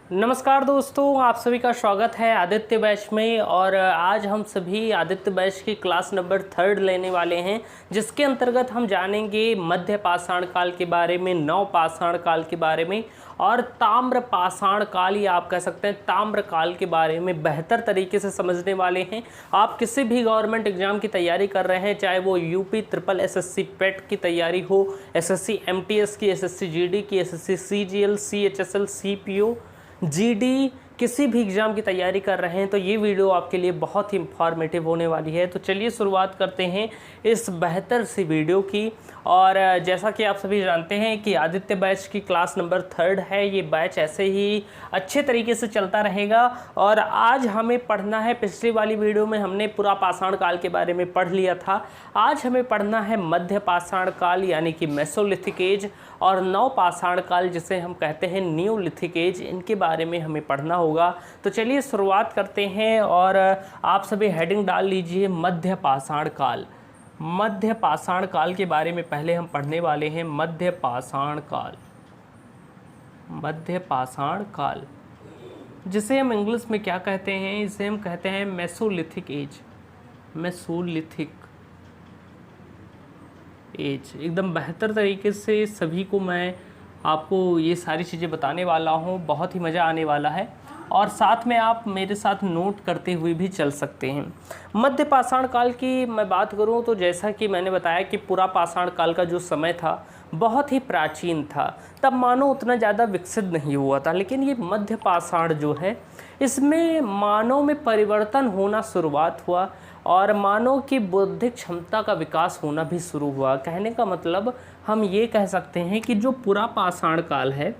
नमस्कार दोस्तों, आप सभी का स्वागत है आदित्य बैच में। और आज हम सभी आदित्य बैच की क्लास नंबर 3 लेने वाले हैं, जिसके अंतर्गत हम जानेंगे मध्य पाषाण काल के बारे में, नव पाषाण काल के बारे में और ताम्र पाषाण काल, या आप कह सकते हैं ताम्र काल के बारे में बेहतर तरीके से समझने वाले हैं। आप किसी भी गवर्नमेंट एग्जाम की तैयारी कर रहे हैं, चाहे वो यूपी ट्रिपल एसएससी पेट की तैयारी हो, एसएससी एमटीएस की, एसएससी जीडी की, SSC CGL, CHSL, CPO, GD, किसी भी एग्ज़ाम की तैयारी कर रहे हैं तो ये वीडियो आपके लिए बहुत ही इंफॉर्मेटिव होने वाली है। तो चलिए शुरुआत करते हैं इस बेहतर सी वीडियो की। और जैसा कि आप सभी जानते हैं कि आदित्य बैच की क्लास नंबर 3 है। ये बैच ऐसे ही अच्छे तरीके से चलता रहेगा। और आज हमें पढ़ना है, पिछली वाली वीडियो में हमने पूरा पाषाण काल के बारे में पढ़ लिया था। आज हमें पढ़ना है मध्य पाषाण काल यानी कि मेसोलिथिक एज, और नव पाषाण काल जिसे हम कहते हैं न्यूलिथिक एज, इनके बारे में हमें पढ़ना होगा। तो चलिए शुरुआत करते हैं। और आप सभी हेडिंग डाल लीजिए मध्य पाषाण काल। मध्य पाषाण काल के बारे में पहले हम पढ़ने वाले हैं मध्य पाषाण काल। मध्य पाषाण काल जिसे हम इंग्लिश में क्या कहते हैं, इसे हम कहते हैं मेसोलिथिक एज। मेसोलिथिक एज एकदम बेहतर तरीके से सभी को मैं आपको ये सारी चीज़ें बताने वाला हूँ। बहुत ही मज़ा आने वाला है और साथ में आप मेरे साथ नोट करते हुए भी चल सकते हैं। मध्य पाषाण काल की मैं बात करूँ तो जैसा कि मैंने बताया कि पूरा पाषाण काल का जो समय था बहुत ही प्राचीन था, तब मानव उतना ज़्यादा विकसित नहीं हुआ था। लेकिन ये मध्य पाषाण जो है, इसमें मानव में परिवर्तन होना शुरुआत हुआ और मानव की बौद्धिक क्षमता का विकास होना भी शुरू हुआ। कहने का मतलब हम ये कह सकते हैं कि जो पूरा पाषाण काल है,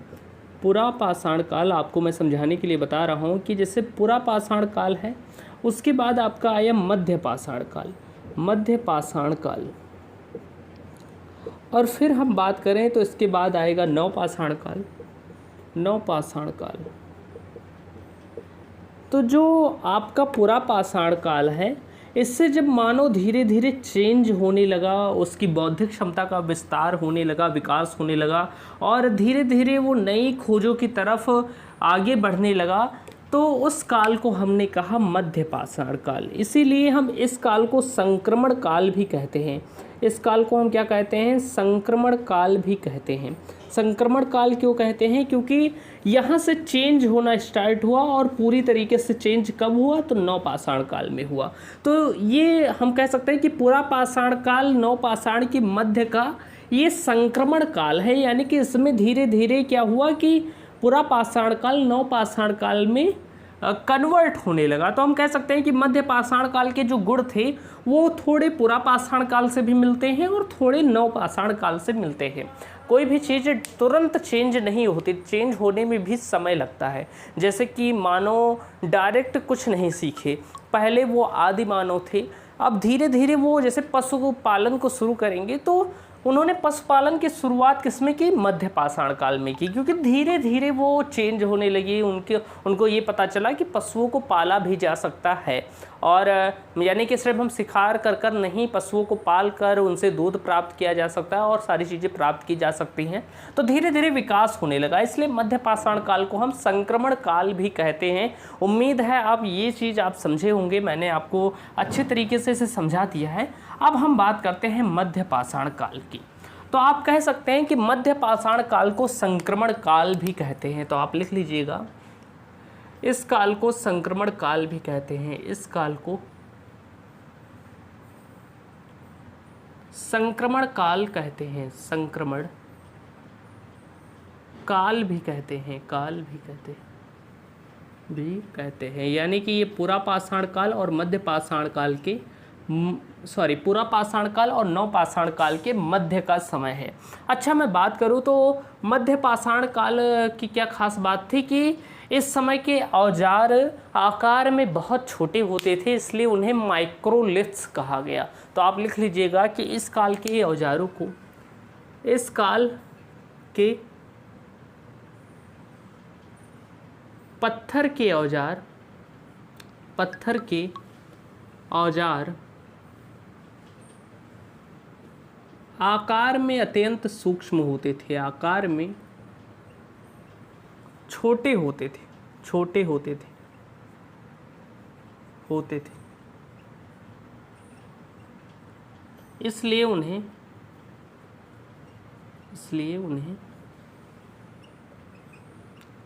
पूरा पाषाण काल आपको मैं समझाने के लिए बता रहा हूँ कि जैसे पूरा पाषाण काल है, उसके बाद आपका आया मध्य पाषाण काल। मध्य पाषाण काल, और फिर हम बात करें तो इसके बाद आएगा नव पाषाण काल। नव पाषाण काल, तो जो आपका पूरा पाषाण काल है, इससे जब मानव धीरे धीरे चेंज होने लगा, उसकी बौद्धिक क्षमता का विस्तार होने लगा, विकास होने लगा और धीरे धीरे वो नई खोजों की तरफ आगे बढ़ने लगा, तो उस काल को हमने कहा मध्य पाषाण काल। इसीलिए हम इस काल को संक्रमण काल भी कहते हैं। इस काल को हम क्या कहते हैं? संक्रमण काल भी कहते हैं। संक्रमण काल क्यों कहते हैं? क्योंकि यहाँ से चेंज होना स्टार्ट हुआ और पूरी तरीके से चेंज कब हुआ? तो नव पाषाण काल में हुआ। तो ये हम कह सकते हैं कि पूरा पाषाण काल नव पाषाण की मध्य का ये संक्रमण काल है। यानी कि इसमें धीरे धीरे क्या हुआ कि पूरा पाषाण काल नव पाषाण काल में कन्वर्ट होने लगा। तो हम कह सकते हैं कि मध्य पाषाण काल के जो गुण थे वो थोड़े पूरा पाषाण काल से भी मिलते हैं और थोड़े नव पाषाण काल से मिलते हैं। कोई भी चीज़ तुरंत चेंज नहीं होती, चेंज होने में भी समय लगता है। जैसे कि मानव डायरेक्ट कुछ नहीं सीखे, पहले वो आदि मानव थे, अब धीरे धीरे वो जैसे पशु पालन को शुरू करेंगे तो उन्होंने पशुपालन की शुरुआत किसमें की? मध्य पाषाण काल में की, क्योंकि धीरे धीरे वो चेंज होने लगी। उनको ये पता चला कि पशुओं को पाला भी जा सकता है, और यानी कि सिर्फ हम शिकार कर कर नहीं, पशुओं को पाल कर उनसे दूध प्राप्त किया जा सकता है और सारी चीज़ें प्राप्त की जा सकती हैं। तो धीरे धीरे विकास होने लगा, इसलिए मध्य पाषाण काल को हम संक्रमण काल भी कहते हैं। उम्मीद है आप ये चीज़ आप समझे होंगे, मैंने आपको अच्छे तरीके से इसे समझा दिया है। अब हम बात करते हैं मध्य पाषाण काल की। तो आप कह सकते हैं कि मध्य पाषाण काल को संक्रमण काल भी कहते हैं। तो आप लिख लीजिएगा, इस काल को संक्रमण काल भी कहते हैं। इस काल को संक्रमण काल कहते हैं, संक्रमण काल भी कहते हैं, काल भी कहते हैं। यानी कि ये पूरा पाषाण काल और मध्य पाषाण काल के पूरा पाषाण काल और नव पाषाण काल के मध्य का समय है। अच्छा, मैं बात करूँ तो मध्य पाषाण काल की क्या खास बात थी कि इस समय के औजार आकार में बहुत छोटे होते थे, इसलिए उन्हें माइक्रोलिथ्स कहा गया। तो आप लिख लीजिएगा कि इस काल के औजारों को, इस काल के पत्थर के औजार आकार में अत्यंत सूक्ष्म होते थे, आकार में छोटे होते थे। छोटे होते थे इसलिए उन्हें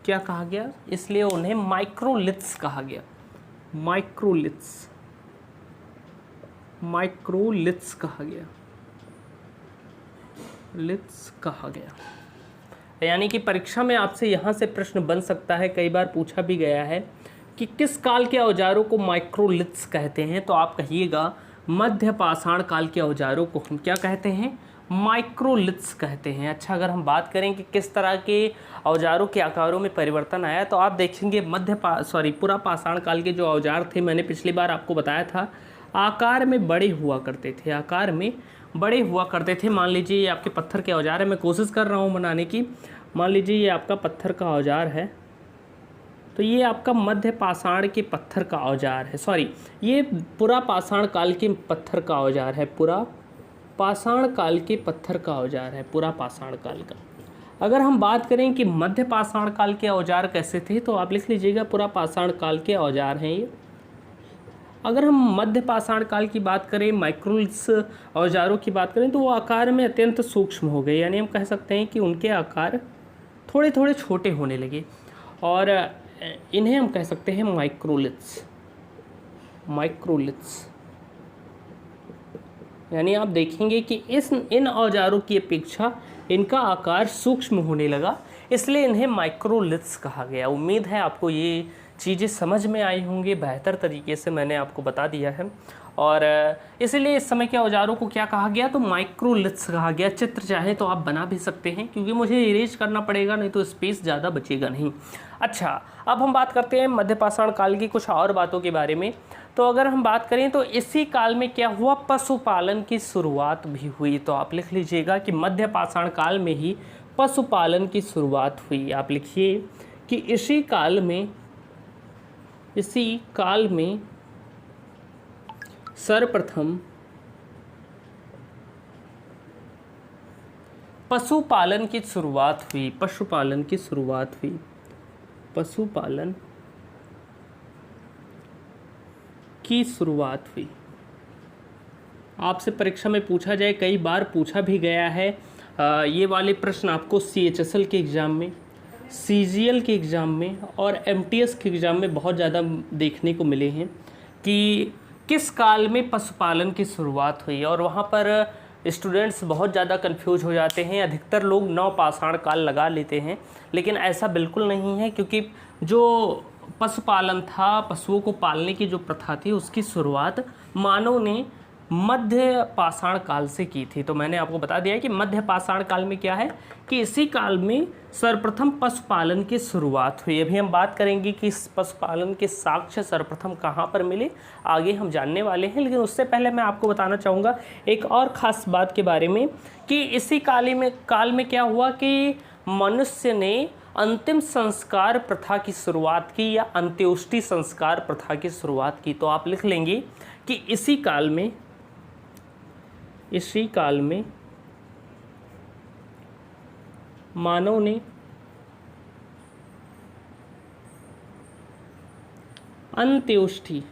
क्या कहा गया? इसलिए उन्हें माइक्रोलिथ्स कहा गया। माइक्रोलिथ्स कहा गया। यानी कि परीक्षा में आपसे यहाँ से प्रश्न बन सकता है, कई बार पूछा भी गया है कि किस काल के औजारों को माइक्रोलिथ्स कहते हैं, तो आप कहिएगा मध्य पाषाण काल के औजारों को हम क्या कहते हैं? माइक्रोलिथ्स कहते हैं। अच्छा, अगर हम बात करें कि किस तरह के औजारों के आकारों में परिवर्तन आया, तो आप देखेंगे पुरा पाषाण काल के जो औजार थे, मैंने पिछली बार आपको बताया था, आकार में बड़े हुआ करते थे। मान लीजिए ये आपके पत्थर के औजार है, मैं कोशिश कर रहा हूँ बनाने की। मान लीजिए ये आपका पत्थर का औजार है, तो ये आपका मध्य पाषाण के पत्थर का औजार है, ये पुरा पाषाण काल के पत्थर का औजार है, पुरा पाषाण काल के पत्थर का औजार है, पुरा पाषाण काल का। अगर हम बात करें कि मध्य पाषाण काल के औजार कैसे थे, तो आप लिख लीजिएगा पुरा पाषाण काल के औजार हैं ये। अगर हम मध्य पाषाण काल की बात करें, माइक्रोलिथ्स औजारों की बात करें, तो वो आकार में अत्यंत सूक्ष्म हो गए, यानी हम कह सकते हैं कि उनके आकार थोड़े थोड़े छोटे होने लगे, और इन्हें हम कह सकते हैं माइक्रोलिथ्स। यानी आप देखेंगे कि इन औजारों की अपेक्षा इनका आकार सूक्ष्म होने लगा, इसलिए इन्हें माइक्रोलिथ्स कहा गया। उम्मीद है आपको ये चीज़ें समझ में आई होंगी, बेहतर तरीके से मैंने आपको बता दिया है। और इसलिए इस समय के औजारों को क्या कहा गया? तो माइक्रोलिथ्स कहा गया। चित्र चाहे तो आप बना भी सकते हैं, क्योंकि मुझे इरेज करना पड़ेगा, नहीं तो स्पेस ज़्यादा बचेगा नहीं। अच्छा, अब हम बात करते हैं मध्य पाषाण काल की कुछ और बातों के बारे में। तो अगर हम बात करें तो इसी काल में क्या हुआ? पशुपालन की शुरुआत भी हुई। तो आप लिख लीजिएगा कि मध्य पाषाण काल में ही पशुपालन की शुरुआत हुई। आप लिखिए कि इसी काल में सर्वप्रथम पशुपालन की शुरुआत हुई। आपसे परीक्षा में पूछा जाए, कई बार पूछा भी गया है। ये वाले प्रश्न आपको CHSL के एग्ज़ाम में, CGL के एग्ज़ाम में और MTS के एग्ज़ाम में बहुत ज़्यादा देखने को मिले हैं कि किस काल में पशुपालन की शुरुआत हुई, और वहाँ पर स्टूडेंट्स बहुत ज़्यादा कंफ्यूज हो जाते हैं। अधिकतर लोग नवपाषाण काल लगा लेते हैं, लेकिन ऐसा बिल्कुल नहीं है, क्योंकि जो पशुपालन था, पशुओं को पालने की जो प्रथा थी, उसकी शुरुआत मानव ने मध्य पाषाण काल से की थी। तो मैंने आपको बता दिया है कि मध्य पाषाण काल में क्या है कि इसी काल में सर्वप्रथम पशुपालन की शुरुआत हुई। अभी हम बात करेंगे कि इस पशुपालन के साक्ष्य सर्वप्रथम कहाँ पर मिले, आगे हम जानने वाले हैं। लेकिन उससे पहले मैं आपको बताना चाहूँगा एक और ख़ास बात के बारे में कि इसी काल में क्या हुआ कि मनुष्य ने अंतिम संस्कार प्रथा की शुरुआत की, या अंत्योष्टि संस्कार प्रथा की शुरुआत की। तो आप लिख लेंगे कि इसी काल में मानव ने अंत्योष्टि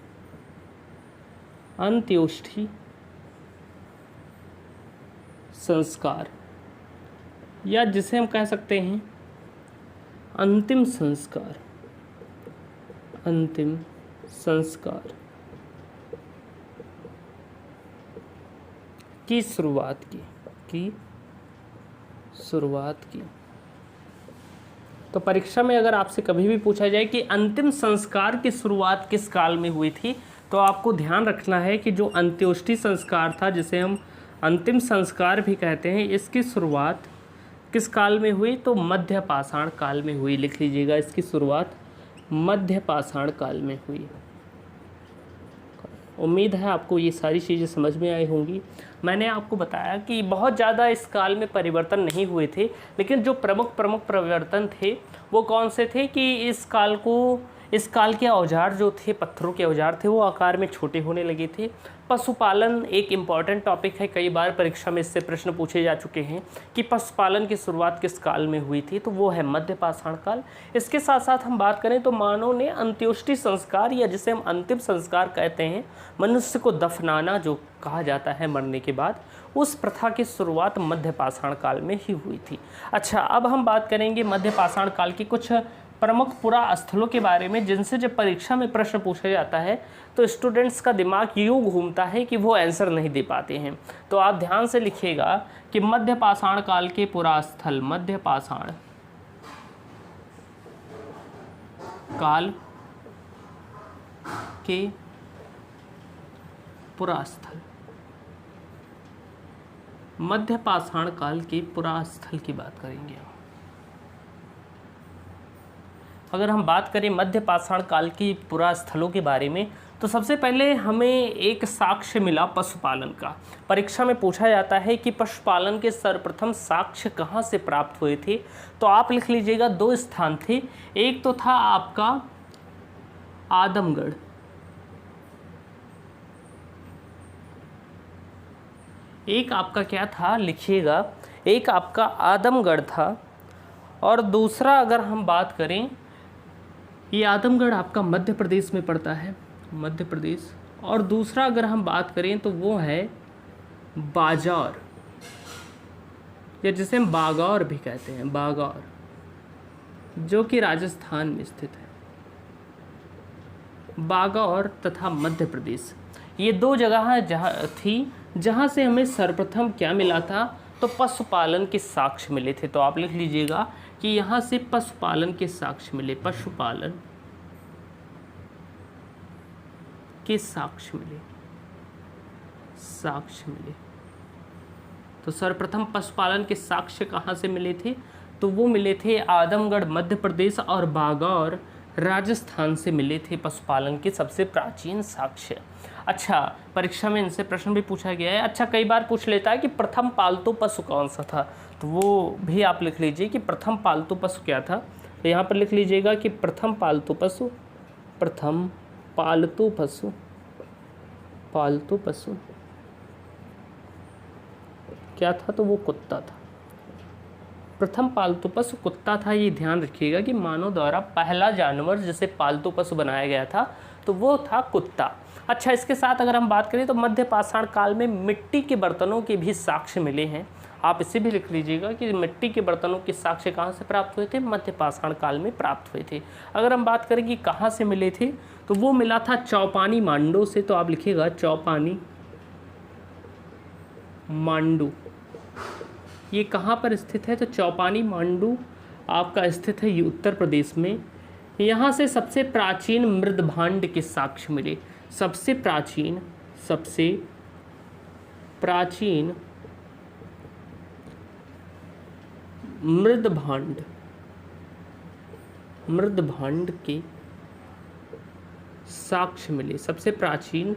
संस्कार, या जिसे हम कह सकते हैं अंतिम संस्कार की शुरुआत की। तो परीक्षा में अगर आपसे कभी भी पूछा जाए कि अंतिम संस्कार की शुरुआत किस काल में हुई थी, तो आपको ध्यान रखना है कि जो अंत्योष्टि संस्कार था, जिसे हम अंतिम संस्कार भी कहते हैं, इसकी शुरुआत किस काल में हुई? तो मध्य पाषाण काल में हुई। लिख लीजिएगा, इसकी शुरुआत मध्य पाषाण काल में हुई। उम्मीद है आपको ये सारी चीज़ें समझ में आई होंगी। मैंने आपको बताया कि बहुत ज़्यादा इस काल में परिवर्तन नहीं हुए थे, लेकिन जो प्रमुख परिवर्तन थे वो कौन से थे कि इस काल को इस काल के औजार जो थे, पत्थरों के औजार थे, वो आकार में छोटे होने लगे थे। पशुपालन एक इम्पॉर्टेंट टॉपिक है, कई बार परीक्षा में इससे प्रश्न पूछे जा चुके हैं कि पशुपालन की शुरुआत किस काल में हुई थी, तो वो है मध्य पाषाण काल। इसके साथ साथ हम बात करें तो मानव ने अंत्योष्टि संस्कार, या जिसे हम अंतिम संस्कार कहते हैं, मनुष्य को दफनाना जो कहा जाता है मरने के बाद, उस प्रथा की शुरुआत मध्य पाषाण काल में ही हुई थी। अच्छा, अब हम बात करेंगे मध्य पाषाण काल की कुछ प्रमुख पुरा स्थलों के बारे में, जिनसे जब परीक्षा में प्रश्न पूछा जाता है तो स्टूडेंट्स का दिमाग यूँ घूमता है कि वो आंसर नहीं दे पाते हैं। तो आप ध्यान से लिखिएगा कि मध्य पाषाण काल के पुरा स्थल, मध्य पाषाण काल के पुरा स्थल, मध्य पाषाण काल के पुरा स्थल की बात करेंगे। अगर हम बात करें मध्य पाषाण काल की पुरा स्थलों के बारे में, तो सबसे पहले हमें एक साक्ष्य मिला पशुपालन का। परीक्षा में पूछा जाता है कि पशुपालन के सर्वप्रथम साक्ष्य कहाँ से प्राप्त हुए थे, तो आप लिख लीजिएगा 2 स्थान थे। एक तो था आपका आदमगढ़, एक आपका क्या था, लिखिएगा, एक आपका आदमगढ़ था, और दूसरा अगर हम बात करें, ये आदमगढ़ आपका मध्य प्रदेश में पड़ता है, मध्य प्रदेश, और दूसरा अगर हम बात करें तो वो है बाजार, या जिसे हम बागौर भी कहते हैं, बागौर, जो कि राजस्थान में स्थित है। बागौर तथा मध्य प्रदेश, ये 2 जगह जहाँ से हमें सर्वप्रथम क्या मिला था, तो पशुपालन के साक्ष्य मिले थे। तो आप लिख लीजिएगा कि यहाँ से पशुपालन के साक्ष्य मिले, पशुपालन के साक्ष्य मिले, तो सर्वप्रथम पशुपालन के साक्ष्य कहाँ से मिले थे, तो वो मिले थे आदमगढ़ मध्य प्रदेश और बागौर राजस्थान से मिले थे पशुपालन के सबसे प्राचीन साक्ष्य। अच्छा, परीक्षा में इनसे प्रश्न भी पूछा गया है। अच्छा, कई बार पूछ लेता है कि प्रथम पालतू पशु कौन सा था, तो वो भी आप लिख लीजिए कि प्रथम पालतू पशु क्या था। तो यहाँ पर लिख लीजिएगा कि प्रथम पालतू पशु क्या था, तो वो कुत्ता था। प्रथम पालतू पशु कुत्ता था। ये ध्यान रखिएगा कि मानव द्वारा पहला जानवर जिसे पालतू पशु बनाया गया था तो वो था कुत्ता। अच्छा, इसके साथ अगर हम बात करें तो मध्य पाषाण काल में मिट्टी के बर्तनों के भी साक्ष्य मिले हैं। आप इसे भी लिख लीजिएगा कि मिट्टी के बर्तनों के साक्ष्य कहाँ से प्राप्त हुए थे, मध्य पाषाण काल में प्राप्त हुए थे। अगर हम बात करें कि कहाँ से मिले थे, तो वो मिला था चौपानी मांडू से। तो आप लिखिएगा चौपानी मांडू, ये कहाँ पर स्थित है, तो चौपानी मांडू आपका स्थित है उत्तर प्रदेश में। यहाँ से सबसे प्राचीन मृदभांड के साक्ष्य मिले। सबसे प्राचीन मृदभांड के साक्ष्य मिले। सबसे प्राचीन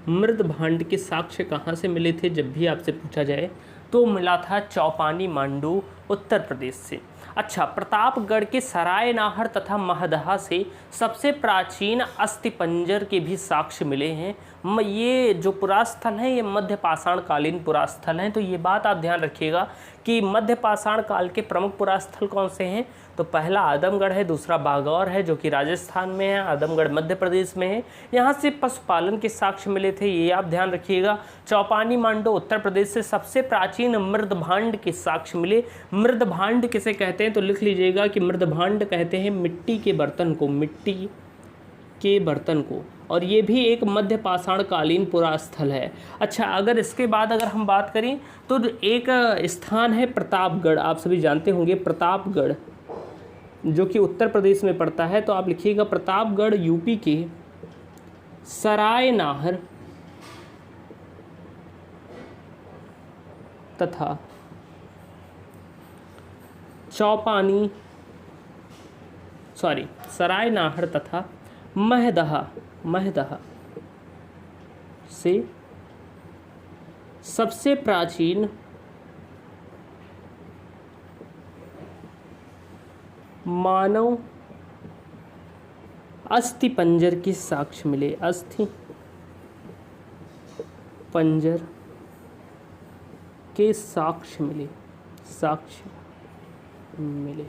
मृदभांड के साक्ष्य कहाँ से मिले थे, जब भी आपसे पूछा जाए तो मिला था चौपानी मांडू उत्तर प्रदेश से। अच्छा, प्रतापगढ़ के सराय नाहर तथा महदहा से सबसे प्राचीन अस्थिपंजर के भी साक्ष्य मिले हैं। ये जो पुरास्थल हैं ये मध्य पाषाण कालीन पुरास्थल हैं। तो ये बात आप ध्यान रखिएगा कि मध्य पाषाण काल के प्रमुख पुरास्थल कौन से हैं, तो पहला आदमगढ़ है, दूसरा बागौर है जो कि राजस्थान में है, आदमगढ़ मध्य प्रदेश में है। यहाँ से पशुपालन के साक्ष्य मिले थे, ये आप ध्यान रखिएगा। चौपानी मांडू उत्तर प्रदेश से सबसे प्राचीन मृदभांड के साक्ष्य मिले। मृदभांड किसे कहते हैं, तो लिख लीजिएगा कि मृदभांड कहते हैं मिट्टी के बर्तन को, और ये भी एक मध्य पाषाण कालीन पुरास्थल है। अच्छा, अगर इसके बाद अगर हम बात करें तो एक स्थान है प्रतापगढ़। आप सभी जानते होंगे प्रतापगढ़ जो कि उत्तर प्रदेश में पड़ता है। तो आप लिखिएगा प्रतापगढ़ यूपी के सराय नाहर तथा सराय नाहर तथा महदहा से सबसे प्राचीन मानव अस्थि पंजर के साक्ष्य मिले, अस्थि पंजर के साक्ष्य मिले, साक्ष्य मिले।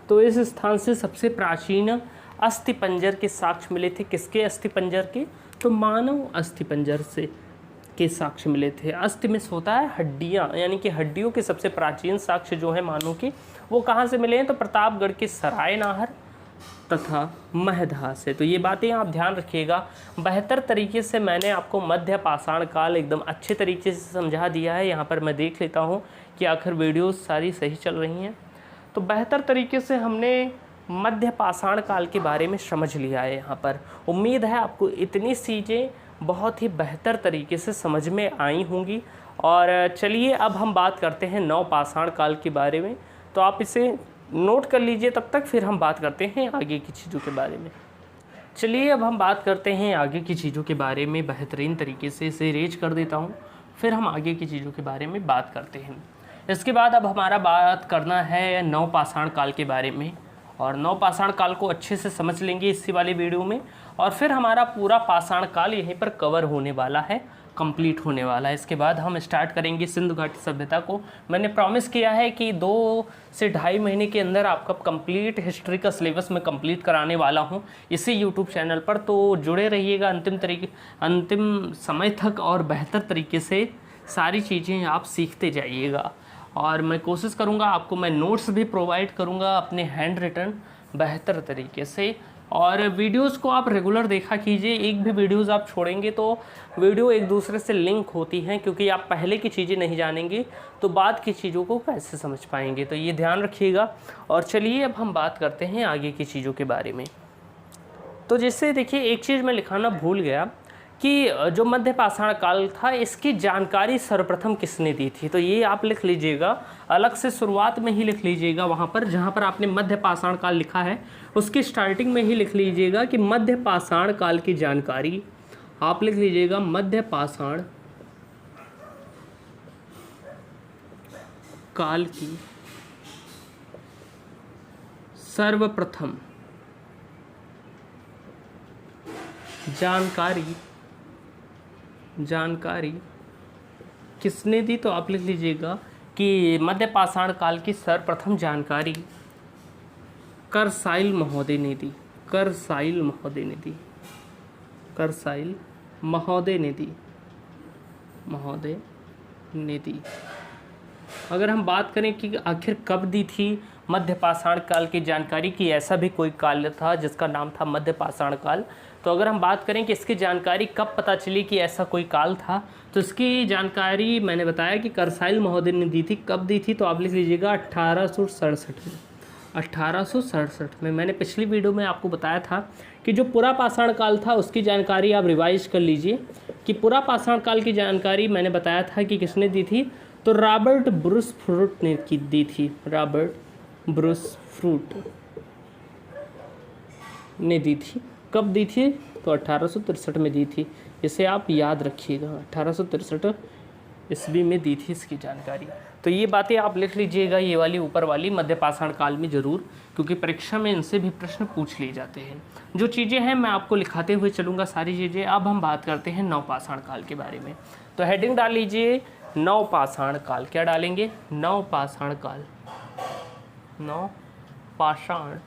तो इस स्थान से सबसे प्राचीन अस्थि पंजर के साक्ष्य मिले थे। किसके अस्थि पंजर के? तो मानव अस्थि पंजर से के साक्ष्य मिले थे। अस्थि में होता है हड्डियाँ, यानी कि हड्डियों के सबसे प्राचीन साक्ष्य जो है मानव के, वो कहाँ से मिले हैं? तो प्रतापगढ़ के सराय नाहर तथा महधा से। तो ये बातें आप ध्यान रखिएगा। बेहतर तरीके से मैंने आपको मध्य पाषाण काल एकदम अच्छे तरीके से समझा दिया है। यहाँ पर मैं देख लेता हूँ कि आखिर वीडियोस सारी सही चल रही हैं। तो बेहतर तरीके से हमने मध्य पाषाण काल के बारे में समझ लिया है। यहाँ पर उम्मीद है आपको इतनी चीज़ें बहुत ही बेहतर तरीके से समझ में आई होंगी। और चलिए अब हम बात करते हैं नवपाषाण काल के बारे में। तो आप इसे नोट कर लीजिए तब तक, फिर हम बात करते हैं आगे की चीज़ों के बारे में। चलिए अब हम बात करते हैं आगे की चीज़ों के बारे में। बेहतरीन तरीके से इसे रेज कर देता हूँ, फिर हम आगे की चीज़ों के बारे में बात करते हैं। इसके बाद अब हमारा बात करना है नवपाषाण काल के बारे में, और नवपाषाण काल को अच्छे से समझ लेंगे इसी वाले वीडियो में, और फिर हमारा पूरा पाषाण काल यहीं पर कवर होने वाला है, कंप्लीट होने वाला है। इसके बाद हम स्टार्ट करेंगे सिंधु घाटी सभ्यता को। मैंने प्रॉमिस किया है कि 2 से ढाई महीने के अंदर आपका कंप्लीट हिस्ट्री का सिलेबस मैं कंप्लीट कराने वाला हूं इसी यूट्यूब चैनल पर। तो जुड़े रहिएगा अंतिम समय तक, और बेहतर तरीके से सारी चीज़ें आप सीखते जाइएगा। और मैं कोशिश करूंगा आपको मैं नोट्स भी प्रोवाइड करूंगा अपने हैंड रिटन बेहतर तरीके से। और वीडियोस को आप रेगुलर देखा कीजिए। एक भी वीडियोस आप छोड़ेंगे तो वीडियो एक दूसरे से लिंक होती हैं, क्योंकि आप पहले की चीज़ें नहीं जानेंगे तो बाद की चीज़ों को कैसे समझ पाएंगे। तो ये ध्यान रखिएगा। और चलिए अब हम बात करते हैं आगे की चीज़ों के बारे में। तो जैसे देखिए, एक चीज़ मैं लिखाना भूल गया कि जो मध्य पाषाण काल था इसकी जानकारी सर्वप्रथम किसने दी थी। तो ये आप लिख लीजिएगा, अलग से शुरुआत में ही लिख लीजिएगा। वहाँ पर जहाँ पर आपने मध्य पाषाण काल लिखा है उसकी स्टार्टिंग में ही लिख लीजिएगा कि मध्य पाषाण काल की जानकारी, आप लिख लीजिएगा मध्य पाषाण काल की सर्वप्रथम जानकारी किसने दी। तो आप लिख लीजिएगा कि मध्य पाषाण काल की सर्वप्रथम जानकारी करसाइल महोदय ने दी। करसाइल महोदय ने दी। अगर हम बात करें कि आखिर कब दी थी मध्य पाषाण काल की जानकारी, की ऐसा भी कोई काल था जिसका नाम था मध्य पाषाण काल। तो अगर हम बात करें कि इसकी जानकारी कब पता चली कि ऐसा कोई काल था, तो इसकी जानकारी मैंने बताया कि करसाइल महोदय ने दी थी। कब दी थी? तो आप लिख लीजिएगा 1867 में। 1867 में। मैंने पिछली वीडियो में आपको बताया था कि जो पुरा पाषाण काल था उसकी जानकारी आप रिवाइज कर लीजिए कि पुरा पाषाण काल की जानकारी मैंने बताया था कि किसने दी थी। तो रॉबर्ट ब्रूस फ्रूट ने दी थी। रॉबर्ट ब्रूस फ्रूट ने दी थी। कब दी थी? तो 1863 में दी थी। इसे आप याद रखिएगा, 1863 ईस्वी में दी थी इसकी जानकारी। तो ये बातें आप लिख लीजिएगा, ये वाली ऊपर वाली मध्य पाषाण काल में ज़रूर, क्योंकि परीक्षा में इनसे भी प्रश्न पूछ लिए जाते हैं। जो चीज़ें हैं मैं आपको लिखाते हुए चलूँगा सारी चीज़ें। अब हम बात करते हैं नवपाषाण काल के बारे में। तो हेडिंग डाल लीजिए नवपाषाण काल। क्या डालेंगे? नवपाषाण काल। नवपाषाण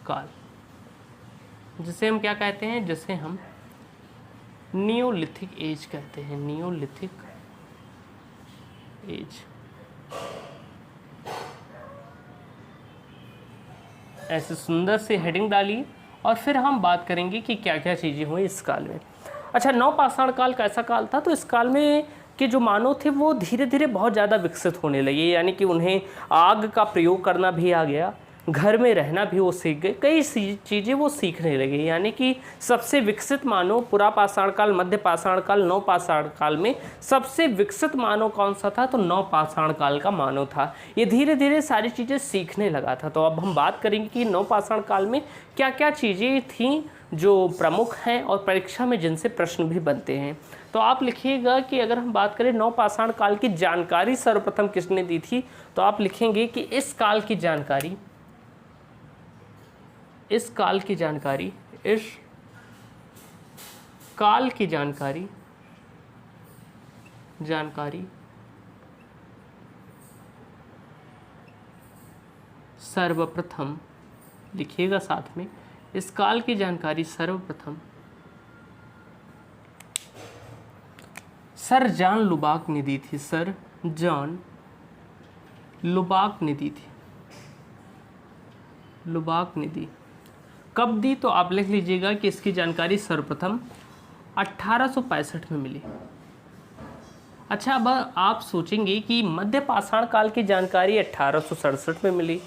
काल, जिसे हम क्या कहते हैं? जिसे हम नियोलिथिक एज कहते हैं। Neolithic age. ऐसे सुंदर से हेडिंग डालिए और फिर हम बात करेंगे कि क्या क्या चीज़ें हुई इस काल में। अच्छा, नवपाषाण काल कैसा काल था? तो इस काल में के जो मानव थे वो धीरे धीरे बहुत ज़्यादा विकसित होने लगे, यानी कि उन्हें आग का प्रयोग करना भी आ गया, घर में रहना भी वो सीख गए, कई चीज़ें वो सीखने लगे। यानी कि सबसे विकसित मानव पुरा पाषाण काल, मध्य पाषाण काल, नवपाषाण काल में सबसे विकसित मानव कौन सा था? तो नवपाषाण काल का मानव था। ये धीरे धीरे सारी चीज़ें सीखने लगा था। तो अब हम बात करेंगे कि नवपाषाण काल में क्या क्या चीज़ें थीं जो प्रमुख हैं और परीक्षा में जिनसे प्रश्न भी बनते हैं। तो आप लिखिएगा कि अगर हम बात करें नवपाषाण काल की जानकारी सर्वप्रथम किसने दी थी, तो आप लिखेंगे कि इस काल की जानकारी इस काल की जानकारी, इस काल की जानकारी सर्वप्रथम, लिखिएगा साथ में, इस काल की जानकारी सर्वप्रथम सर जॉन लुबाक ने दी थी। सर जॉन लुबाक ने दी थी, लुबाक ने दी। कब दी? तो आप लिख लीजिएगा कि इसकी जानकारी सर्वप्रथम 1865 में मिली। अच्छा, अब आप सोचेंगे कि मध्य पाषाण काल की जानकारी 1867 में मिली,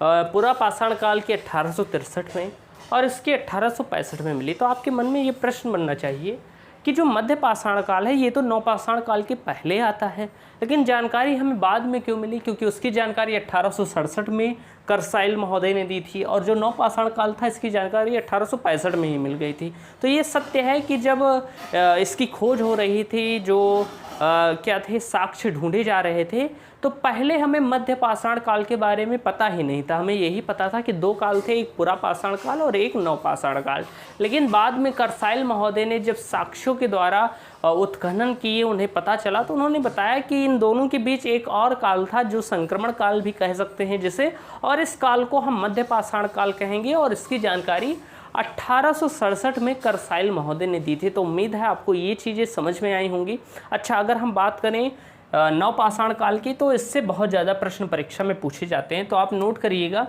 पूरा पाषाण काल की 1863 में और इसकी 1865 में मिली। तो आपके मन में ये प्रश्न बनना चाहिए कि जो मध्य पाषाण काल है ये तो नवपाषाण काल के पहले आता है, लेकिन जानकारी हमें बाद में क्यों मिली? क्योंकि उसकी जानकारी 1867 में करसाइल महोदय ने दी थी और जो नवपाषाण काल था इसकी जानकारी 1865 में ही मिल गई थी। तो ये सत्य है कि जब इसकी खोज हो रही थी, जो क्या थे, साक्ष्य ढूंढे जा रहे थे, तो पहले हमें मध्य पाषाण काल के बारे में पता ही नहीं था। हमें यही पता था कि दो काल थे, एक पुरा पाषाण काल और एक नवपाषाण काल। लेकिन बाद में करसाइल महोदय ने जब साक्ष्यों के द्वारा उत्खनन किए, उन्हें पता चला, तो उन्होंने बताया कि इन दोनों के बीच एक और काल था जो संक्रमण काल भी कह सकते हैं जिसे, और इस काल को हम मध्य पाषाण काल कहेंगे और इसकी जानकारी 1867 में करसाइल महोदय ने दी थी। तो उम्मीद है आपको ये चीज़ें समझ में आई होंगी। अच्छा, अगर हम बात करें नवपाषाण काल की, तो इससे बहुत ज़्यादा प्रश्न परीक्षा में पूछे जाते हैं। तो आप नोट करिएगा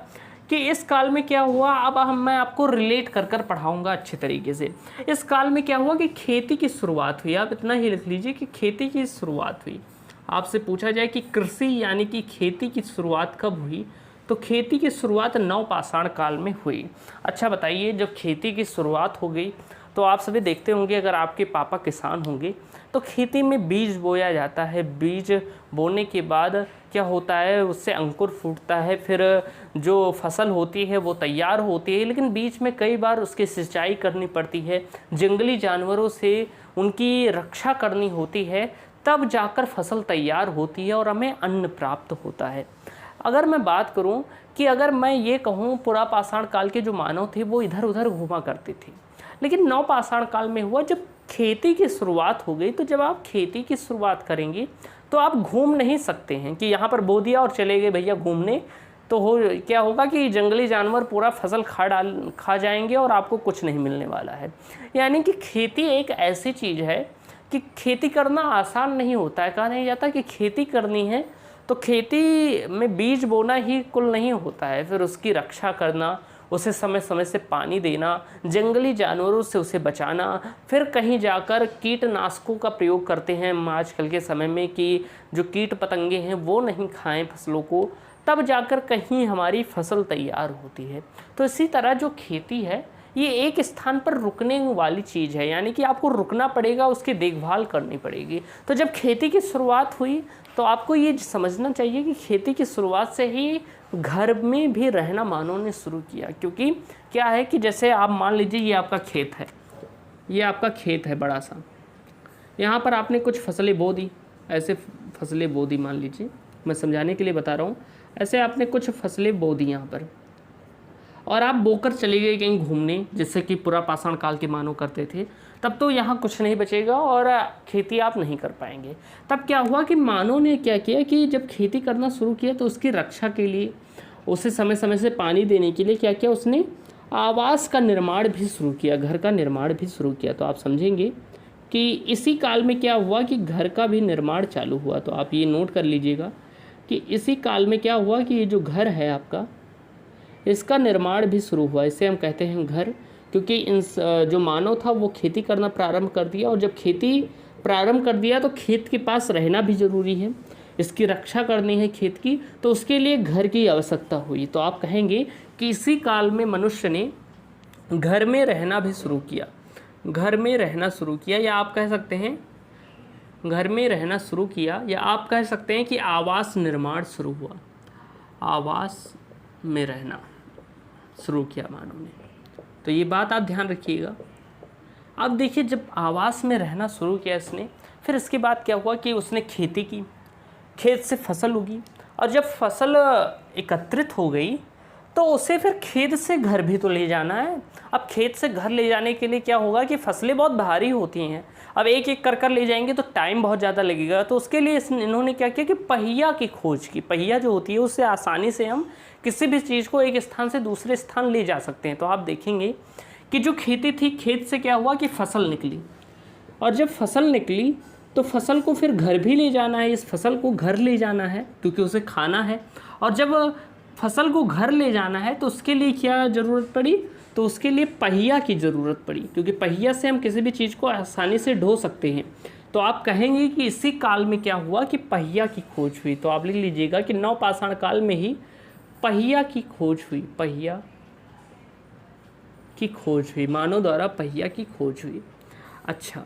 कि इस काल में क्या हुआ। अब मैं आपको रिलेट कर पढ़ाऊँगा अच्छे तरीके से। इस काल में क्या हुआ कि खेती की शुरुआत हुई। आप इतना ही लिख लीजिए कि खेती की शुरुआत हुई। आपसे पूछा जाए कि कृषि यानी कि खेती की शुरुआत कब हुई, तो खेती की शुरुआत नवपाषाण काल में हुई। अच्छा बताइए, जब खेती की शुरुआत हो गई तो आप सभी देखते होंगे, अगर आपके पापा किसान होंगे तो खेती में बीज बोया जाता है। बीज बोने के बाद क्या होता है, उससे अंकुर फूटता है, फिर जो फसल होती है वो तैयार होती है, लेकिन बीच में कई बार उसकी सिंचाई करनी पड़ती है, जंगली जानवरों से उनकी रक्षा करनी होती है, तब जाकर फसल तैयार होती है और हमें अन्न प्राप्त होता है। अगर मैं बात करूं कि अगर मैं ये कहूं पुरा पाषाण काल के जो मानव थे वो इधर उधर घूमा करते थे, लेकिन नवपाषाण काल में हुआ जब खेती की शुरुआत हो गई। तो जब आप खेती की शुरुआत करेंगे तो आप घूम नहीं सकते हैं कि यहाँ पर बो दिया और चले गए भैया घूमने, तो क्या होगा कि जंगली जानवर पूरा फसल खा जाएंगे और आपको कुछ नहीं मिलने वाला है। यानी कि खेती एक ऐसी चीज़ है कि खेती करना आसान नहीं होता है। कहा नहीं जाता कि खेती करनी है तो खेती में बीज बोना ही कुल नहीं होता है, फिर उसकी रक्षा करना, उसे समय समय से पानी देना, जंगली जानवरों से उसे बचाना, फिर कहीं जाकर कीटनाशकों का प्रयोग करते हैं हम आजकल के समय में कि जो कीट पतंगे हैं वो नहीं खाएं फसलों को, तब जाकर कहीं हमारी फसल तैयार होती है। तो इसी तरह जो खेती है ये एक स्थान पर रुकने वाली चीज़ है, यानी कि आपको रुकना पड़ेगा, उसकी देखभाल करनी पड़ेगी। तो जब खेती की शुरुआत हुई तो आपको ये समझना चाहिए कि खेती की शुरुआत से ही घर में भी रहना मानव ने शुरू किया। क्योंकि क्या है कि जैसे आप मान लीजिए ये आपका खेत है, ये आपका खेत है बड़ा सा, यहाँ पर आपने कुछ फसलें बो दी, ऐसे फसलें बो दी, मान लीजिए मैं समझाने के लिए बता रहा हूँ, ऐसे आपने कुछ फसलें बो दी यहाँ पर और आप बोकर चले गए कहीं घूमने, जिससे कि पुरा पाषाण काल के मानव करते थे, तब तो यहाँ कुछ नहीं बचेगा और खेती आप नहीं कर पाएंगे। तब क्या हुआ कि मानव ने क्या किया कि जब खेती करना शुरू किया तो उसकी रक्षा के लिए, उसे समय समय से पानी देने के लिए क्या किया, उसने आवास का निर्माण भी शुरू किया, घर का निर्माण भी शुरू किया। तो आप समझेंगे कि इसी काल में क्या हुआ कि घर का भी निर्माण चालू हुआ। तो आप ये नोट कर लीजिएगा कि इसी काल में क्या हुआ कि ये जो घर है आपका, इसका निर्माण भी शुरू हुआ। इसे हम कहते हैं घर, क्योंकि इन जो मानव था वो खेती करना प्रारंभ कर दिया, और जब खेती प्रारंभ कर दिया तो खेत के पास रहना भी ज़रूरी है, इसकी रक्षा करनी है खेत की, तो उसके लिए घर की आवश्यकता हुई। तो आप कहेंगे कि इसी काल में मनुष्य ने घर में रहना भी शुरू किया, घर में रहना शुरू किया, या आप कह सकते हैं घर में रहना शुरू किया, या आप कह सकते हैं कि आवास निर्माण शुरू हुआ, आवास में रहना शुरू किया मानव ने। तो ये बात आप ध्यान रखिएगा। अब देखिए, जब आवास में रहना शुरू किया इसने, फिर इसके बाद क्या हुआ कि उसने खेती की, खेत से फसल उगी, और जब फसल एकत्रित हो गई तो उसे फिर खेत से घर भी तो ले जाना है। अब खेत से घर ले जाने के लिए क्या होगा कि फसलें बहुत भारी होती हैं, अब एक एक कर ले जाएंगे तो टाइम बहुत ज़्यादा लगेगा। तो उसके लिए इन्होंने क्या किया कि पहिया की खोज की। पहिया जो होती है उससे आसानी से हम किसी भी चीज़ को एक स्थान से दूसरे स्थान ले जा सकते हैं। तो आप देखेंगे कि जो खेती थी, खेत से क्या हुआ कि फसल निकली, और जब फसल निकली तो फसल को फिर घर भी ले जाना है, इस फसल को घर ले जाना है क्योंकि उसे खाना है। और जब फसल को घर ले जाना है तो उसके लिए क्या ज़रूरत पड़ी, तो उसके लिए पहिया की ज़रूरत पड़ी, क्योंकि पहिया से हम किसी भी चीज़ को आसानी से ढो सकते हैं। तो आप कहेंगे कि इसी काल में क्या हुआ कि पहिया की खोज हुई। तो आप लिख लीजिएगा कि नवपाषाण काल में ही पहिया की खोज हुई, पहिया की खोज हुई, मानव द्वारा पहिया की खोज हुई। अच्छा,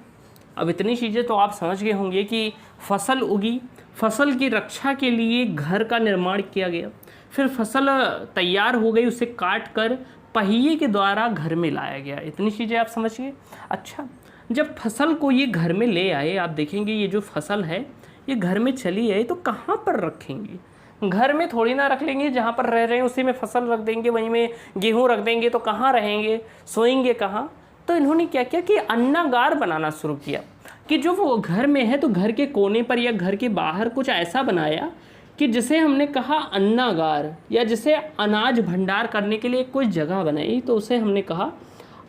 अब इतनी चीज़ें तो आप समझ गए होंगे कि फसल उगी, फसल की रक्षा के लिए घर का निर्माण किया गया, फिर फसल तैयार हो गई, उसे काट कर पहिए के द्वारा घर में लाया गया। इतनी चीज़ें आप समझ गए। अच्छा, जब फसल को ये घर में ले आए, आप देखेंगे ये जो फसल है ये घर में चली आई, तो कहाँ पर रखेंगे? घर में थोड़ी ना रख लेंगे, जहाँ पर रह रहे हैं उसी में फसल रख देंगे, वहीं में गेहूँ रख देंगे, तो कहाँ रहेंगे, सोएंगे कहाँ? तो इन्होंने क्या किया कि अन्नागार बनाना शुरू किया, कि जो वो घर में है तो घर के कोने पर या घर के बाहर कुछ ऐसा बनाया कि जिसे हमने कहा अन्नागार, या जिसे अनाज भंडार करने के लिए कोई जगह बनाई, तो उसे हमने कहा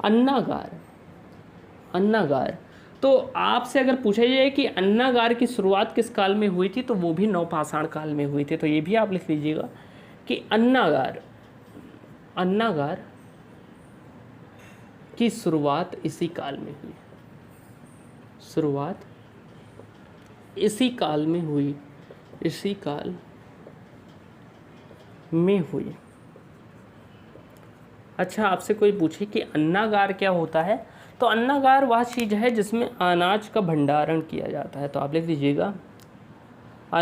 अन्नागार। अन्नागार। तो आपसे अगर पूछा जाए कि अन्नागार की शुरुआत किस काल में हुई थी, तो वो भी नवपाषाण काल में हुई थी। तो ये भी आप लिख लीजिएगा कि अन्नागार, अन्नागार की शुरुआत इसी काल में हुई, शुरुआत इसी काल में हुई, इसी काल में हुई। अच्छा, आपसे कोई पूछे कि अन्नागार क्या होता है, तो अन्नागार वह चीज़ है जिसमें अनाज का भंडारण किया जाता है। तो आप लिख लीजिएगा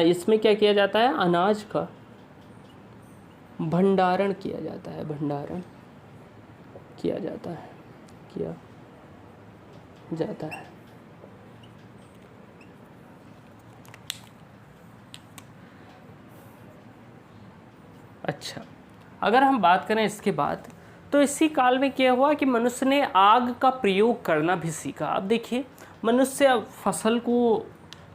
इसमें क्या किया जाता है, अनाज का भंडारण किया जाता है, भंडारण किया जाता है, किया जाता है। अच्छा, अगर हम बात करें इसके बाद, तो इसी काल में क्या हुआ कि मनुष्य ने आग का प्रयोग करना भी सीखा। अब देखिए,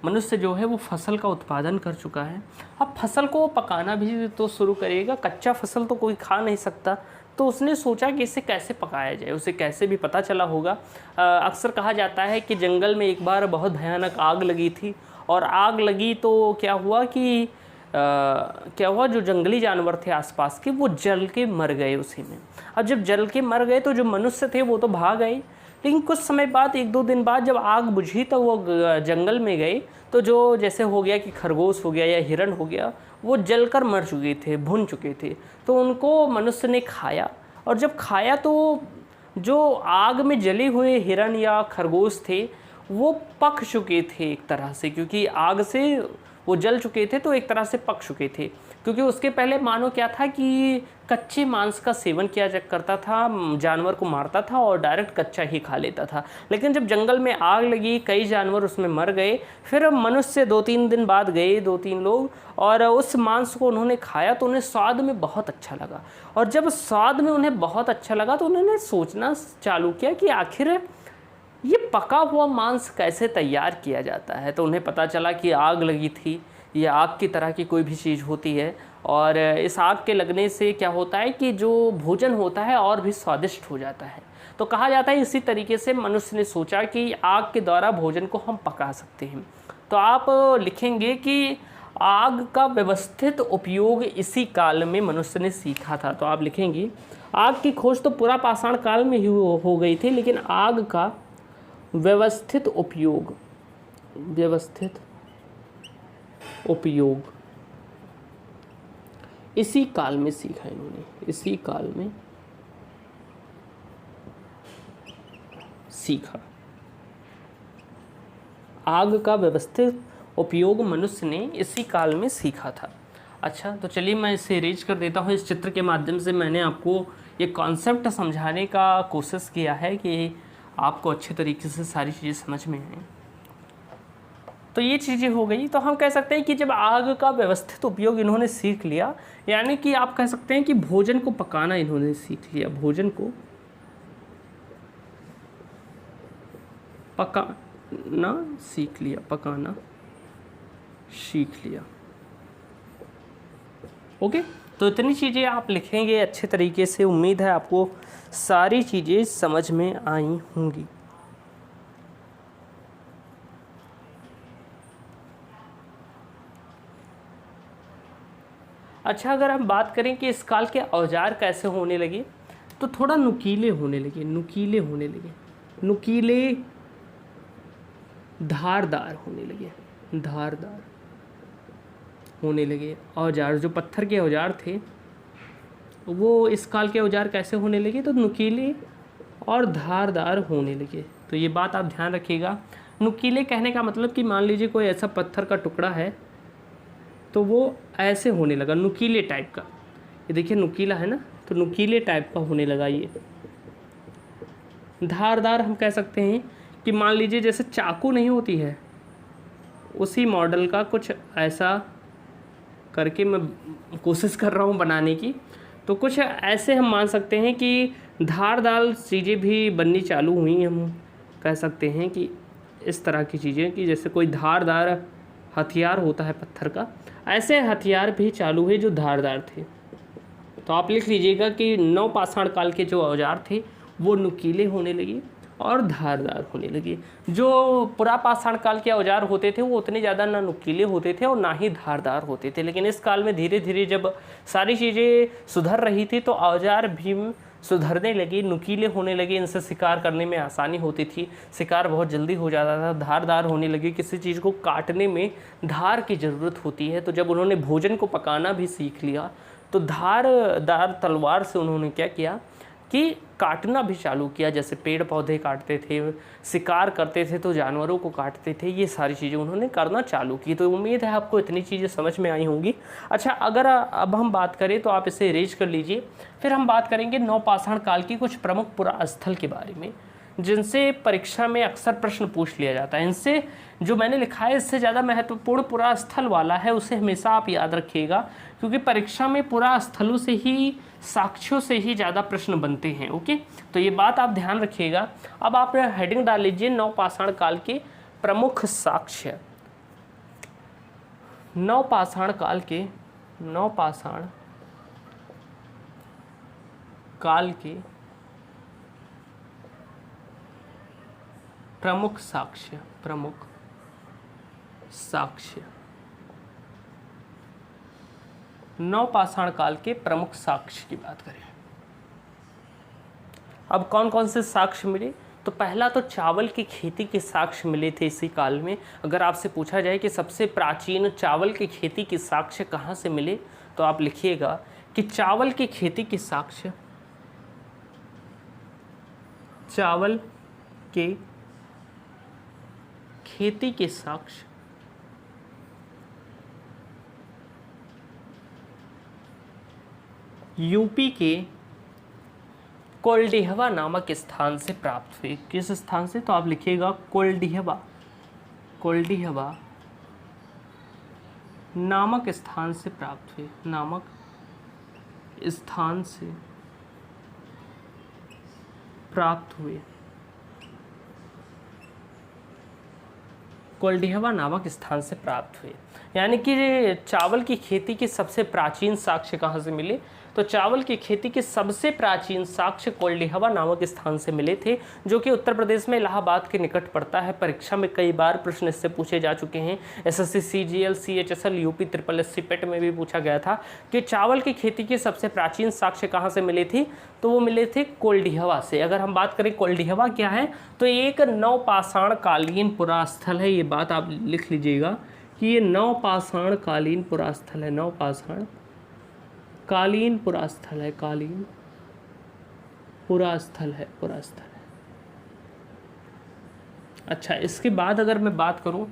मनुष्य जो है वो फसल का उत्पादन कर चुका है, अब फसल को पकाना भी तो शुरू करेगा। कच्चा फसल तो कोई खा नहीं सकता, तो उसने सोचा कि इसे कैसे पकाया जाए। उसे कैसे भी पता चला होगा। अक्सर कहा जाता है कि जंगल में एक बार बहुत भयानक आग लगी थी, और आग लगी तो क्या हुआ कि जो जंगली जानवर थे आसपास के, वो जल के मर गए उसी में। अब जब जल के मर गए तो जो मनुष्य थे वो तो भाग गए, लेकिन कुछ समय बाद, 1-2 दिन बाद जब आग बुझी तो वो जंगल में गए, तो जो जैसे हो गया कि खरगोश हो गया या हिरण हो गया, वो जलकर मर चुके थे, भुन चुके थे। तो उनको मनुष्य ने खाया, और जब खाया तो जो आग में जले हुए हिरण या खरगोश थे वो पक चुके थे एक तरह से, क्योंकि आग से वो जल चुके थे, तो एक तरह से पक चुके थे। क्योंकि उसके पहले मानो क्या था कि कच्चे मांस का सेवन किया करता था, जानवर को मारता था और डायरेक्ट कच्चा ही खा लेता था। लेकिन जब जंगल में आग लगी, कई जानवर उसमें मर गए, फिर मनुष्य 2-3 दिन बाद गए, 2-3 लोग, और उस मांस को उन्होंने खाया तो उन्हें स्वाद में बहुत अच्छा लगा। और जब स्वाद में उन्हें बहुत अच्छा लगा तो उन्होंने सोचना चालू किया कि आखिर ये पका हुआ मांस कैसे तैयार किया जाता है। तो उन्हें पता चला कि आग लगी थी, ये आग की तरह की कोई भी चीज़ होती है, और इस आग के लगने से क्या होता है कि जो भोजन होता है और भी स्वादिष्ट हो जाता है। तो कहा जाता है इसी तरीके से मनुष्य ने सोचा कि आग के द्वारा भोजन को हम पका सकते हैं। तो आप लिखेंगे कि आग का व्यवस्थित उपयोग इसी काल में मनुष्य ने सीखा था। तो आप लिखेंगे आग की खोज तो पूरा पाषाण काल में ही हो गई थी, लेकिन आग का व्यवस्थित उपयोग, व्यवस्थित उपयोग इसी काल में सीखा इन्होंने, इसी काल में सीखा। आग का व्यवस्थित उपयोग मनुष्य ने इसी काल में सीखा था। अच्छा, तो चलिए मैं इसे इरेज कर देता हूँ। इस चित्र के माध्यम से मैंने आपको ये कॉन्सेप्ट समझाने का कोशिश किया है कि आपको अच्छे तरीके से सारी चीज़ें समझ में आएँ। तो ये चीज़ें हो गई। तो हम कह सकते हैं कि जब आग का व्यवस्थित उपयोग इन्होंने सीख लिया, यानी कि आप कह सकते हैं कि भोजन को पकाना इन्होंने सीख लिया, भोजन को पकाना सीख लिया, पकाना सीख लिया। ओके, तो इतनी चीज़ें आप लिखेंगे अच्छे तरीके से। उम्मीद है आपको सारी चीज़ें समझ में आई होंगी। अच्छा, अगर हम बात करें कि इस काल के औजार कैसे होने लगे, तो थोड़ा नुकीले होने लगे, नुकीले होने लगे, नुकीले, धारदार होने लगे, धारदार होने लगे। औजार, जो पत्थर के औजार थे वो इस काल के औजार कैसे होने लगे, तो नुकीले और धारदार होने लगे। तो ये बात आप ध्यान रखिएगा। नुकीले कहने का मतलब कि मान लीजिए कोई ऐसा पत्थर का टुकड़ा है तो वो ऐसे होने लगा, नुकीले टाइप का। ये देखिए नुकीला है ना, तो नुकीले टाइप का होने लगा ये। धारदार हम कह सकते हैं कि मान लीजिए जैसे चाकू नहीं होती है, उसी मॉडल का कुछ ऐसा करके मैं कोशिश कर रहा हूँ बनाने की। तो कुछ ऐसे हम मान सकते हैं कि धारदार चीज़ें भी बननी चालू हुई। हम कह सकते हैं कि इस तरह की चीज़ें, कि जैसे कोई धारदार हथियार होता है पत्थर का, ऐसे हथियार भी चालू हुए जो धारदार थे। तो आप लिख लीजिएगा कि नवपाषाण काल के जो औजार थे वो नुकीले होने लगे और धारदार होने लगे। जो पुरापाषाण काल के औजार होते थे वो उतने ज़्यादा ना नुकीले होते थे और ना ही धारदार होते थे। लेकिन इस काल में धीरे धीरे जब सारी चीज़ें सुधर रही थी तो औजार भी सुधरने लगे, नुकीले होने लगे, इनसे शिकार करने में आसानी होती थी, शिकार बहुत जल्दी हो जाता था। धारदार होने लगे, किसी चीज़ को काटने में धार की ज़रूरत होती है। तो जब उन्होंने भोजन को पकाना भी सीख लिया तो धारदार तलवार से उन्होंने क्या किया कि काटना भी चालू किया। जैसे पेड़ पौधे काटते थे, शिकार करते थे तो जानवरों को काटते थे, ये सारी चीज़ें उन्होंने करना चालू की। तो उम्मीद है आपको इतनी चीज़ें समझ में आई होंगी। अच्छा, अगर अब हम बात करें तो आप इसे इरेज कर लीजिए। फिर हम बात करेंगे नवपाषाण काल की कुछ प्रमुख पुरास्थल के बारे में, जिनसे परीक्षा में अक्सर प्रश्न पूछ लिया जाता है। इनसे जो मैंने लिखा है इससे ज़्यादा महत्वपूर्ण पुरास्थल वाला है, उसे हमेशा आप याद रखिएगा, क्योंकि परीक्षा में पुरास्थलों से ही, साक्ष्यों से ही ज़्यादा प्रश्न बनते हैं। ओके, तो ये बात आप ध्यान रखिएगा। अब आप हेडिंग डाल लीजिए नवपाषाण काल के प्रमुख साक्ष्य। नवपाषाण काल के, नवपाषाण काल के प्रमुख साक्ष्य, प्रमुख साक्ष्य। नवपाषाण काल के प्रमुख साक्ष्य की बात करें, अब कौन कौन से साक्ष्य मिले, तो पहला तो चावल की खेती के साक्ष्य मिले थे इसी काल में। अगर आपसे पूछा जाए कि सबसे प्राचीन चावल की खेती के साक्ष्य कहाँ से मिले, तो आप लिखिएगा कि चावल की खेती के साक्ष्य, चावल के खेती के साक्ष्य यूपी के कोल्डिहवा नामक स्थान से प्राप्त हुए। किस स्थान से, तो आप लिखिएगा कोल्डिहवा, कोल्डिहवा नामक स्थान से प्राप्त हुए, नामक स्थान से प्राप्त हुए। कोल्डिहवा नामक स्थान से प्राप्त हुए, यानी कि चावल की खेती के सबसे प्राचीन साक्ष्य कहाँ से मिले, तो चावल की खेती के सबसे प्राचीन साक्ष्य कोल्डिहवा नामक स्थान से मिले थे, जो कि उत्तर प्रदेश में इलाहाबाद के निकट पड़ता है। परीक्षा में कई बार प्रश्न इससे पूछे जा चुके हैं। SSC, CGL, CHSL, UP triple SC पेट में भी पूछा गया था कि चावल की खेती के सबसे प्राचीन साक्ष्य कहाँ से मिले थे, तो वो मिले थे कोल्डिहवा से। अगर हम बात करें कोल्डिहवा क्या है, तो एक नवपाषाण कालीन पुरास्थल है। ये बात आप लिख लीजिएगा कि ये नवपाषाण कालीन पुरास्थल है, नवपाषाण कालीन पुरास्थल है, कालीन पुरास्थल है, पुरास्थल है। अच्छा, इसके बाद अगर मैं बात करूं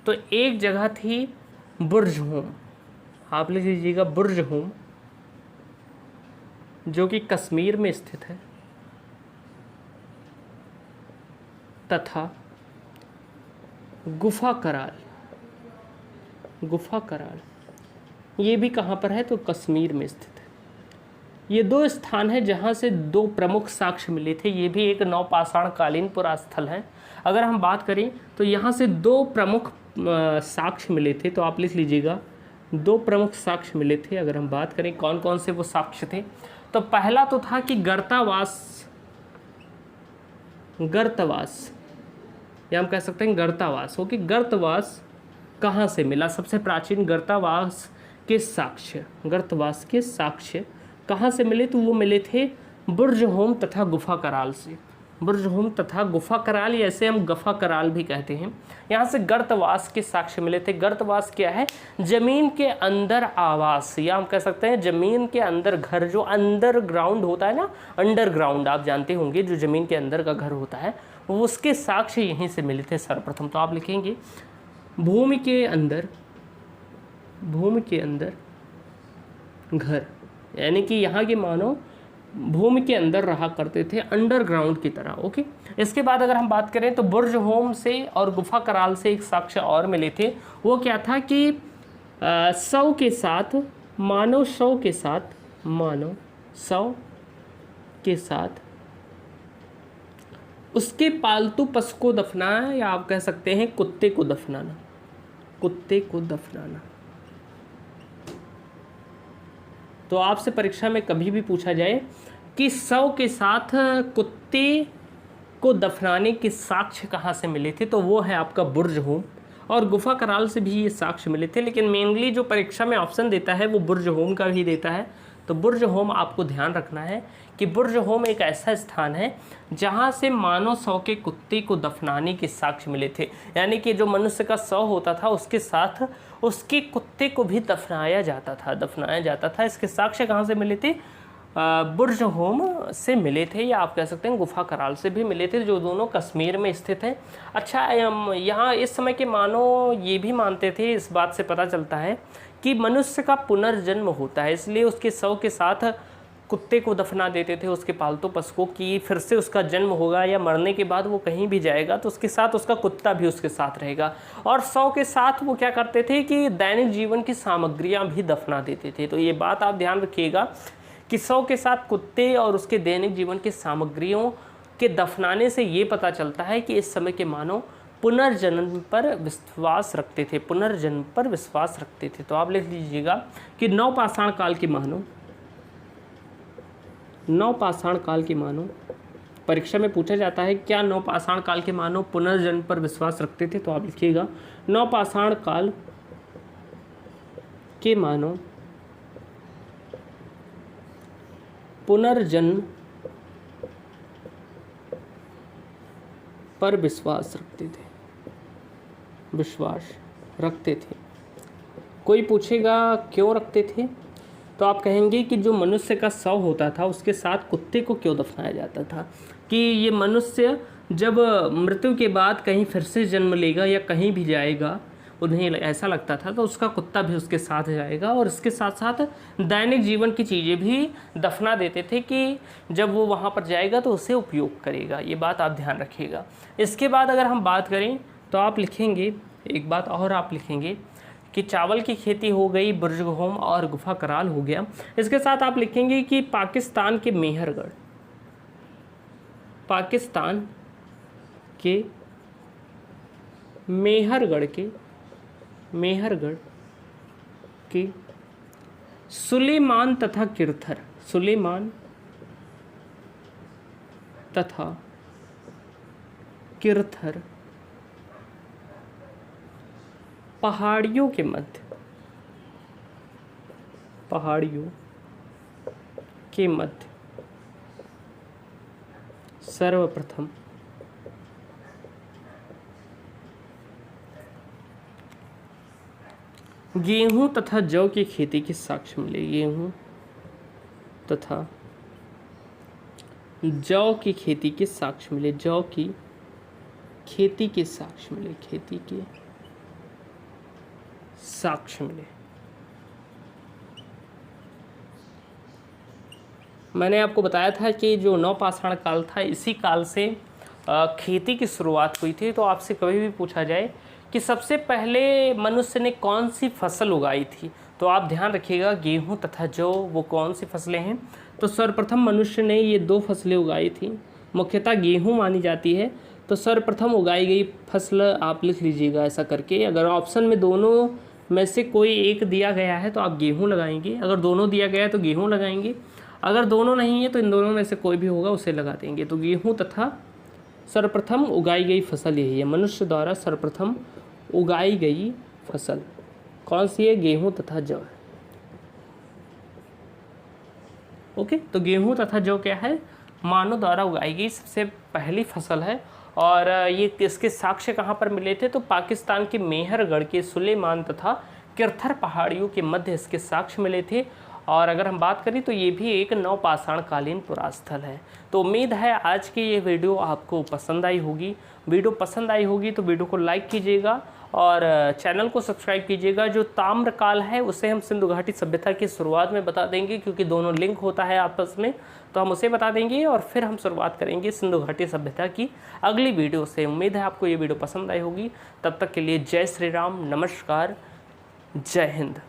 तो एक जगह थी बुर्जहोम, आप लिख लीजिएगा बुर्जहोम, जो कि कश्मीर में स्थित है, तथा गुफा कराल, गुफा कराल, ये भी कहाँ पर है? तो कश्मीर में स्थित है। ये दो स्थान है जहाँ से दो प्रमुख साक्ष्य मिले थे। ये भी एक नवपाषाण कालीन पुरास्थल है। अगर हम बात करें तो यहाँ से दो प्रमुख साक्ष्य मिले थे, तो आप लिख लीजिएगा, दो प्रमुख साक्ष्य मिले थे। अगर हम बात करें कौन कौन से वो साक्ष्य थे, तो पहला तो था कि गर्तवास, या हम कह सकते हैं गर्तावास हो, कि गर्तवास कहाँ से मिला। सबसे प्राचीन गर्तावास के साक्ष्य कहाँ से मिले? तो वो मिले थे बुर्जहोम तथा गुफा कराल से। बुर्जहोम तथा गुफा कराल, या ऐसे हम गफा कराल भी कहते हैं। यहाँ से गर्तवास के साक्ष्य मिले थे। गर्तवास क्या है? जमीन के अंदर आवास, या हम कह सकते हैं जमीन के अंदर घर, जो अंडरग्राउंड होता है ना, अंडरग्राउंड आप जानते होंगे, जो जमीन के अंदर का घर होता है, वो उसके साक्ष्य यहीं से मिले थे सर्वप्रथम। तो आप लिखेंगे भूमि के अंदर घर, यानी कि यहाँ के मानव भूमि के अंदर रहा करते थे, अंडरग्राउंड की तरह। ओके, इसके बाद अगर हम बात करें तो बुर्जहोम से और गुफा कराल से एक साक्ष्य और मिले थे। वो क्या था कि शव के साथ उसके पालतू पशु को दफनाना, या आप कह सकते हैं कुत्ते को दफनाना। तो आपसे परीक्षा में कभी भी पूछा जाए कि शव के साथ कुत्ते को दफनाने के साक्ष्य कहाँ से मिले थे, तो वो है आपका बुर्जहोम। और गुफा कराल से भी ये साक्ष्य मिले थे, लेकिन मेनली जो परीक्षा में ऑप्शन देता है वो बुर्जहोम का ही देता है। तो बुर्जहोम आपको ध्यान रखना है कि बुर्जहोम एक ऐसा स्थान है जहाँ से मानव शव के कुत्ते को दफनाने के साक्ष्य मिले थे। यानी कि जो मनुष्य का शव होता था उसके साथ उसके कुत्ते को भी दफनाया जाता था। इसके साक्ष्य कहाँ से मिले थे? बुर्जहोम से मिले थे, या आप कह सकते हैं गुफा कराल से भी मिले थे, जो दोनों कश्मीर में स्थित है। अच्छा, यहाँ इस समय के मानव ये भी मानते थे, इस बात से पता चलता है कि मनुष्य का पुनर्जन्म होता है, इसलिए उसके शव के साथ कुत्ते को दफना देते थे, उसके पालतू पशु को, कि फिर से उसका जन्म होगा या मरने के बाद वो कहीं भी जाएगा तो उसके साथ उसका कुत्ता भी उसके साथ रहेगा। और शव के साथ वो क्या करते थे कि दैनिक जीवन की सामग्रियां भी दफना देते थे। तो ये बात आप ध्यान रखिएगा कि शव के साथ कुत्ते और उसके दैनिक जीवन की सामग्रियों के दफनाने से ये पता चलता है कि इस समय के मानव पुनर्जन्म पर विश्वास रखते थे। तो आप लिख लीजिएगा कि नवपाषाण काल के मानव परीक्षा में पूछा जाता है क्या नवपाषाण काल के मानव पुनर्जन्म पर विश्वास रखते थे। तो आप लिखिएगा नवपाषाण काल के मानव पुनर्जन्म पर विश्वास रखते थे। कोई पूछेगा क्यों रखते थे, तो आप कहेंगे कि जो मनुष्य का शव होता था उसके साथ कुत्ते को क्यों दफनाया जाता था, कि ये मनुष्य जब मृत्यु के बाद कहीं फिर से जन्म लेगा या कहीं भी जाएगा, उन्हें ऐसा लगता था तो उसका कुत्ता भी उसके साथ जाएगा, और इसके साथ साथ दैनिक जीवन की चीज़ें भी दफना देते थे कि जब वो वहाँ पर जाएगा तो उसे उपयोग करेगा। ये बात आप ध्यान रखिएगा। इसके बाद अगर हम बात करें तो आप लिखेंगे एक बात और, आप लिखेंगे कि चावल की खेती हो गई, बुर्जहोम और गुफा कराल हो गया। इसके साथ आप लिखेंगे कि पाकिस्तान के मेहरगढ़ के सुलेमान तथा किरथर पहाड़ियों के मध्य सर्वप्रथम गेहूं तथा जौ की खेती के साक्ष्य मिले। गेहूं तथा जौ की खेती के साक्ष्य मिले। जौ की खेती के साक्ष्य मिले। मैंने आपको बताया था कि जो नवपाषाण काल था इसी काल से खेती की शुरुआत हुई थी। तो आपसे कभी भी पूछा जाए कि सबसे पहले मनुष्य ने कौन सी फसल उगाई थी। तो आप ध्यान रखिएगा, गेहूं तथा जौ वो कौन सी फसलें हैं। तो सर्वप्रथम मनुष्य ने ये 2 फसलें उगाई थी, मुख्यतः गेहूं मानी जाती है। तो सर्वप्रथम उगाई गई फसल आप लिख लीजिएगा ऐसा करके। अगर ऑप्शन में दोनों में से कोई एक दिया गया है तो आप गेहूं लगाएंगे, अगर दोनों दिया गया है तो गेहूं लगाएंगे, अगर दोनों नहीं है तो इन दोनों में से कोई भी होगा उसे लगा देंगे। तो गेहूं तथा सर्वप्रथम उगाई गई फसल यही है, मनुष्य द्वारा सर्वप्रथम उगाई गई फसल कौन सी है, गेहूं तथा जौ है। ओके, तो गेहूं तथा जौ क्या है, मानव द्वारा उगाई गई सबसे पहली फसल है। और ये इसके साक्ष्य कहाँ पर मिले थे, तो पाकिस्तान के मेहरगढ़ के सुलेमान तथा किरथर पहाड़ियों के मध्य इसके साक्ष्य मिले थे। और अगर हम बात करें तो ये भी एक नवपाषाण कालीन पुरास्थल है। तो उम्मीद है आज की ये वीडियो आपको पसंद आई होगी। वीडियो पसंद आई होगी तो वीडियो को लाइक कीजिएगा और चैनल को सब्सक्राइब कीजिएगा। जो ताम्रकाल है उसे हम सिंधु घाटी सभ्यता की शुरुआत में बता देंगे, क्योंकि दोनों लिंक होता है आपस में, तो हम उसे बता देंगे और फिर हम शुरुआत करेंगे सिंधु घाटी सभ्यता की अगली वीडियो से। उम्मीद है आपको ये वीडियो पसंद आई होगी। तब तक के लिए जय श्री राम, नमस्कार, जय हिंद।